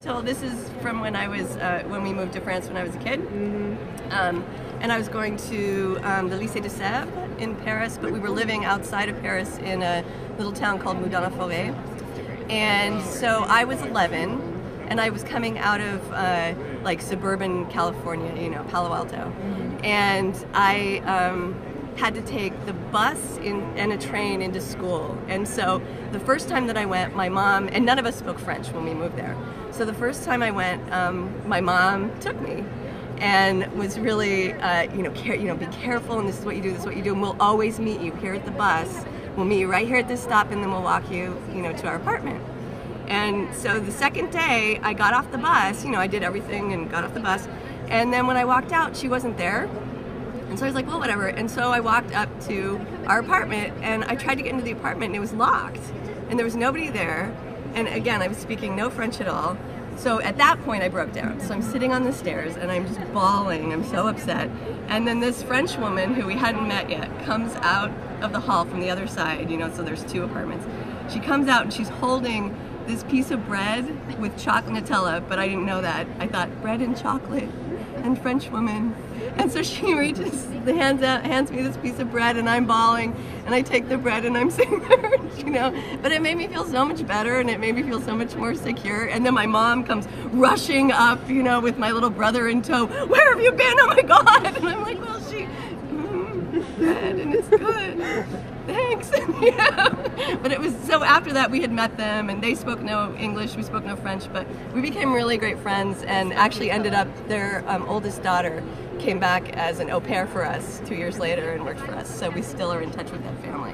So this is from when I was when we moved to France when I was a kid, and I was going to the Lycée de Sèvres in Paris, but we were living outside of Paris in a little town called Moudon-la-Forêt. And so I was 11, and I was coming out of like suburban California, you know, Palo Alto, and I had to take the bus and a train into school. And so the first time that I went, my mom, and none of us spoke French when we moved there, so the first time I went, my mom took me and was really, be careful, and this is what you do, this is what you do, and we'll always meet you here at the bus. We'll meet you right here at this stop, and then we'll walk you, to our apartment. And so the second day, I got off the bus, I did everything and got off the bus, and then when I walked out, she wasn't there. And so I was like, well, whatever. And so I walked up to our apartment, and I tried to get into the apartment, and it was locked, and there was nobody there. And again, I was speaking no French at all. So at that point, I broke down. So I'm sitting on the stairs, and I'm just bawling. I'm so upset. And then this French woman, who we hadn't met yet, comes out of the hall from the other side, so there's two apartments. She comes out, and she's holding this piece of bread with chocolate Nutella, but I didn't know that. I thought, bread and chocolate and French woman. And so she reaches the hands out, hands me this piece of bread, and I'm bawling, and I take the bread and I'm sitting there, But it made me feel so much better, and it made me feel so much more secure. And then my mom comes rushing up, with my little brother in tow. Where have you been? Oh my God! And I'm like, well, bread, and it's good. Thanks. But it was, so after that we had met them, and they spoke no English, we spoke no French, but we became really great friends, and actually ended up, their oldest daughter came back as an au pair for us 2 years later and worked for us, so we still are in touch with that family.